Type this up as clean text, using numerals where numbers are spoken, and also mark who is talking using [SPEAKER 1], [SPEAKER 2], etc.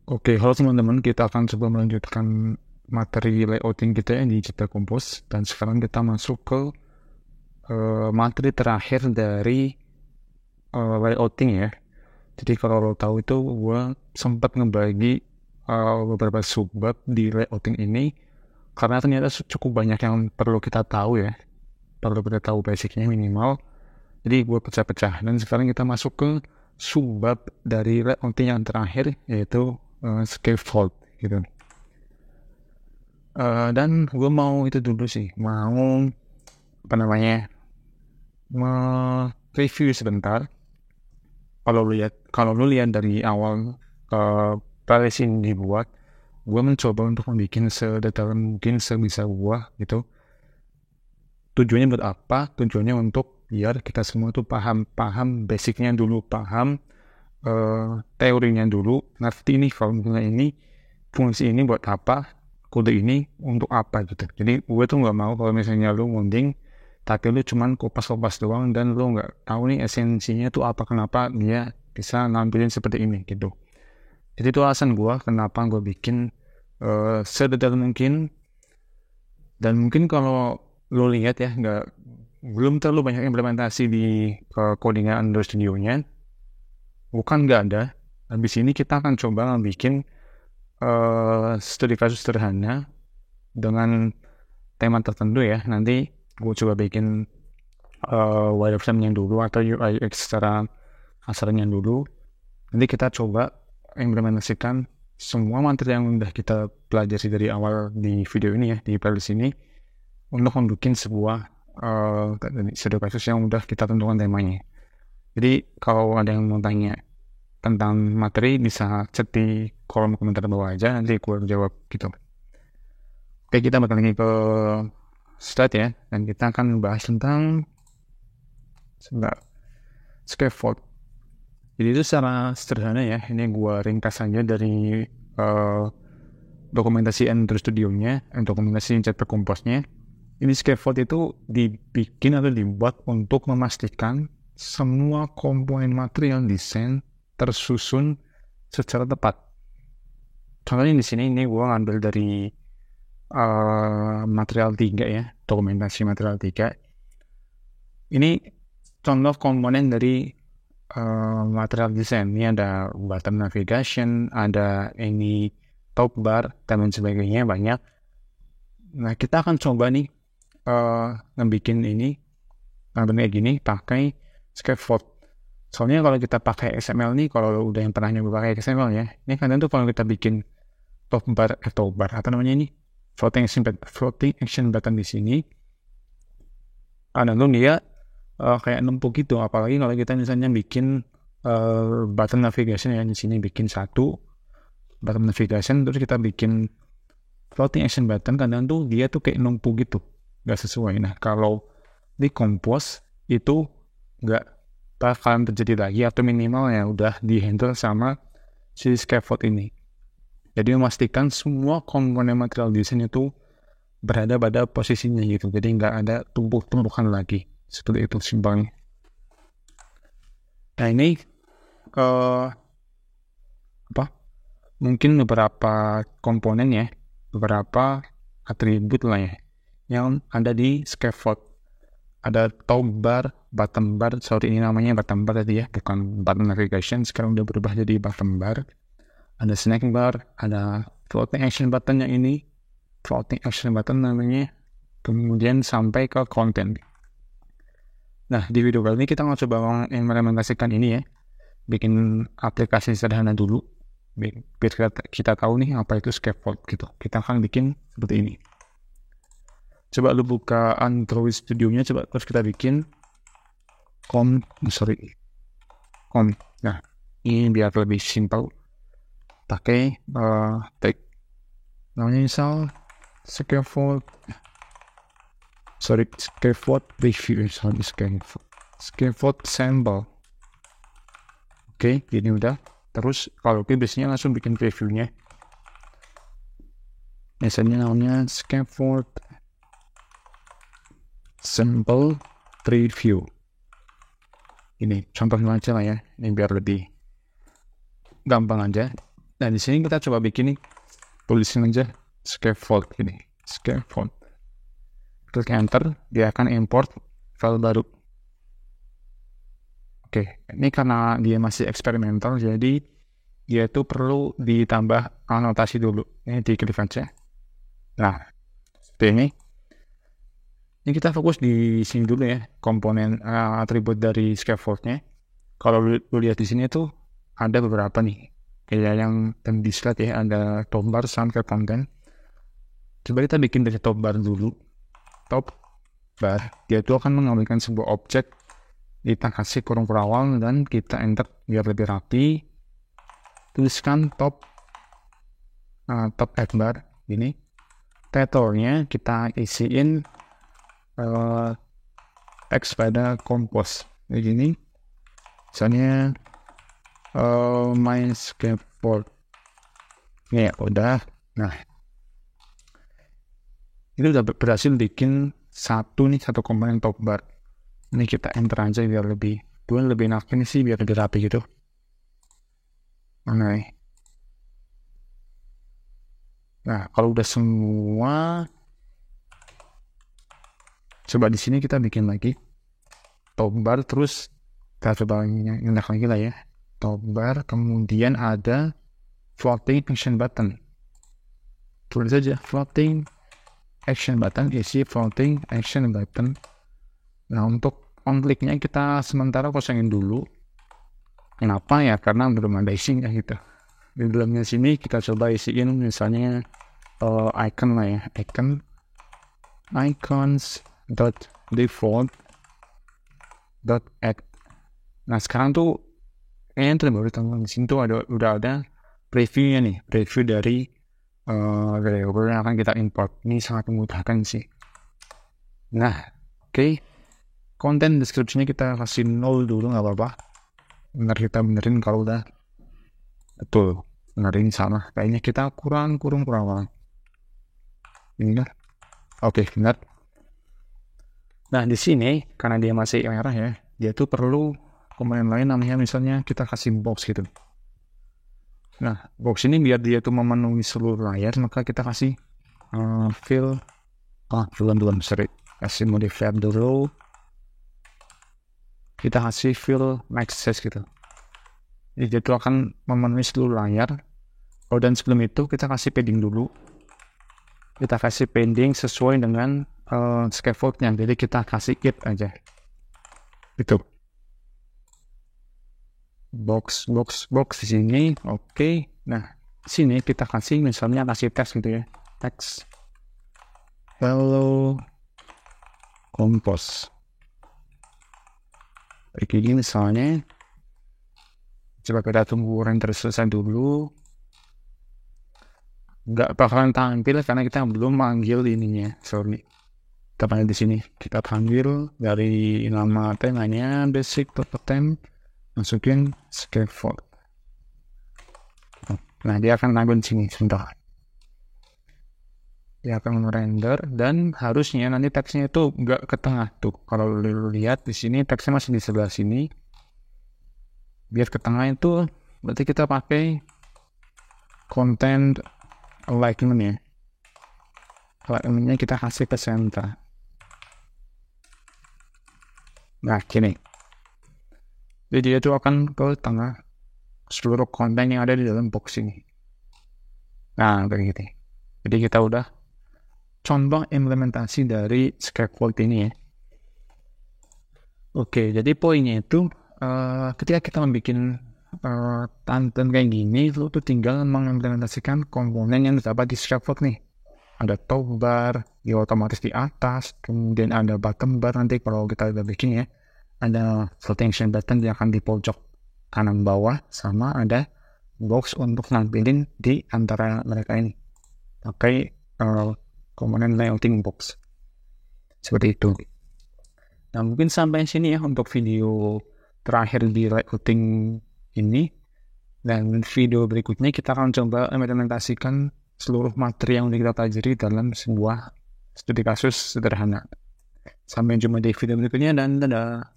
[SPEAKER 1] Oke, halo teman-teman, kita akan coba melanjutkan materi layouting kita yang di Cipta Kompos, dan sekarang kita masuk ke materi terakhir dari layouting ya. Jadi kalau lo tahu itu gue sempat ngebagi beberapa subbab di layouting ini karena ternyata cukup banyak yang perlu kita tahu ya, perlu kita tahu basicnya minimal. Jadi gue pecah-pecah dan sekarang kita masuk ke subbab dari layouting yang terakhir, yaitu scaffold gitu. Dan gue mau itu dulu sih, mau apa namanya, review sebentar. Kalau lu lihat dari awal playlist ini dibuat, gue mencoba untuk membuat sedetail mungkin sebisa gue gitu. Tujuannya buat apa? Tujuannya untuk biar kita semua tuh paham basicnya dulu, paham teorinya dulu, ngerti nih kalau misalnya ini fungsi ini buat apa, kode ini untuk apa gitu. Jadi gue tuh nggak mau kalau misalnya lu ngoding tapi lu cuman kopas-kopas doang dan lu nggak tahu nih esensinya tuh apa, kenapa dia bisa nampilin seperti ini gitu. Jadi itu alasan gue kenapa gue bikin sedetail mungkin. Dan mungkin kalau lu lihat ya, belum terlalu banyak implementasi di codingan Android Studio-nya, bukan nggak ada. Habis ini kita akan coba bikin studi kasus sederhana dengan tema tertentu ya. Nanti gue coba bikin wireframe-nya dulu atau UI UX secara kasarnya dulu. Nanti kita coba implementasikan semua materi yang udah kita pelajari dari awal di video ini ya, di playlist ini, untuk membuat sebuah studi kasus yang udah kita tentukan temanya. Jadi kalau ada yang mau tanya tentang materi bisa chat di kolom komentar bawah aja, nanti gue jawab gitu. Oke, kita bakal lagi ke start ya, dan kita akan bahas tentang scaffold. Jadi itu secara sederhana ya, ini gue ringkas saja dari dokumentasi Android Studio-nya, dokumentasi Cipta Komposnya. Ini scaffold itu dibikin atau dibuat untuk memastikan semua komponen material desain tersusun secara tepat. Contohnya di sini ini gue ngambil dari material 3 ya, dokumentasi material 3. Ini contoh komponen dari material desain. Ini ada button navigation, ada ini top bar dan lain sebagainya, banyak. Nah, kita akan coba nih ngebikin ini kayak gini pakai scaffold. Soalnya kalau kita pakai XML nih, kalau udah yang pernah nyoba pakai XML ya, ini kadang tuh kalau kita bikin top bar apa namanya ini, floating action button di sini, kadang tuh dia kayak numpuk gitu. Apalagi kalau kita misalnya bikin button navigation ya, di sini bikin satu button navigation, terus kita bikin floating action button, kadang tuh dia tuh kayak numpuk gitu, nggak sesuai. Nah, kalau di Compose itu nggak bakalan terjadi lagi, atau minimal ya udah di handle sama si scaffold ini. Jadi memastikan semua komponen material desain itu berada pada posisinya gitu, jadi nggak ada tumpuk-tumpukan lagi, seperti itu simpelnya. Nah, ini mungkin beberapa komponen ya, beberapa atribut lah ya yang ada di scaffold. Ada top bar, bottom bar, ini namanya bottom bar tadi ya, bukan button navigation, sekarang udah berubah jadi bottom bar. Ada snack bar, ada floating action button yang ini, floating action button namanya, kemudian sampai ke content. Nah, di video kali ini kita mau coba implementasikan ini ya, bikin aplikasi sederhana dulu, biar kita tahu nih apa itu scaffold gitu. Kita akan bikin seperti ini. Coba lu buka Android Studio-nya, coba terus kita bikin com. Nah, ini biar lebih simpel, pakai tag namanya misal scaffold review, scaffold sample. Oke, ini udah. Terus kalau biasanya langsung bikin reviewnya, misalnya namanya scaffold sample preview. Ini contohnya aja lah ya, ini biar lebih gampang aja. Nah, di sini kita coba bikin nih, tulisin aja scaffold ini, scaffold. Klik enter, dia akan import file baru. Oke, ini karena dia masih eksperimental, jadi dia itu perlu ditambah anotasi dulu. Ini diklik aja. Nah, seperti ini. Ini kita fokus di sini dulu ya, komponen atribut dari scaffoldnya. Kalau lu lihat di sini tuh ada beberapa nih, kayak yang di slide ya, ada top bar sampai content. Coba kita bikin dari top bar dulu. Top bar, dia itu akan mengambilkan sebuah objek, kita kasih kurung perawal dan kita enter biar lebih rapi. Tuliskan top add bar ini. Title-nya kita isiin teks pada compose begini, misalnya my scaffold ini ya udah. Nah, ini udah berhasil bikin satu komponen top bar. Ini kita enter aja biar lebih enak ini sih, biar lebih rapi gitu. Nah, kalau udah semua, coba di sini kita bikin lagi top bar, terus kita coba nyendak lagi lah ya, top bar, kemudian ada floating action button. Tulis saja floating action button, isi floating action button. Nah, untuk on click-nya kita sementara kosongin dulu. Kenapa ya? Karena belum ada isinya gitu. Di dalamnya sini kita coba isiin misalnya icon lah ya, icons default add. Nah, sekarang tuh kayaknya terbaru di sini tuh udah ada previewnya nih, preview dari variable yang akan kita import. Ini sangat memudahkan sih. Nah, oke. Content description-nya kita kasih 0 dulu, nggak apa-apa. Benar, kita benerin kalau udah betul. Benar, ini salah. Kayaknya kita kurang perawal. Ini kan? Oke, benar. Nah, di sini karena dia masih merah ya, dia tuh perlu komponen lain, namanya misalnya kita kasih box gitu. Nah, box ini biar dia tuh memenuhi seluruh layar, maka kita kasih fill kasih modifier dulu. Kita kasih fill max size gitu. Jadi dia tuh akan memenuhi seluruh layar. Oh, dan sebelum itu kita kasih padding dulu. Kita kasih padding sesuai dengan scaffoldnya, jadi kita kasih it aja gitu. Box di sini. Oke. Nah, sini kita kasih misalnya teks gitu ya, teks hello compose kayak gini misalnya. Coba kita tunggu render selesai dulu. Nggak bakalan tampil karena kita belum manggil ininya, sorry. Kita panggil di sini, kita panggil dari nama temanya basic.temp, masukin scaffold. Nah, dia akan nanggung sini sebentar. Dia akan render dan harusnya nanti teksnya itu nggak ke tengah tuh. Kalau lu lihat di sini teksnya masih di sebelah sini. Biar ke tengah itu berarti kita pakai content alignment ya. Alignment-nya kita kasih ke center. Nah, gini. Jadi dia itu akan ke tengah seluruh konten yang ada di dalam box ini. Nah, kayak gitu. Jadi kita udah contoh implementasi dari scaffold ini ya. Oke, jadi poinnya itu ketika kita membuat tantan kayak gini, lu tuh tinggal mengimplementasikan komponen yang terdapat di scaffold nih. Ada top bar, dia otomatis di atas, kemudian ada bottom bar nanti kalau kita udah bikin ya. Ada floating action button yang akan di pojok kanan bawah, sama ada box untuk nampilin di antara mereka ini. Pakai komponen layouting box. Seperti itu. Nah, mungkin sampai sini ya untuk video terakhir di layouting ini. Dan video berikutnya kita akan coba implementasikan seluruh materi yang kita pelajari dalam sebuah studi kasus sederhana. Sampai jumpa di video berikutnya dan dadah.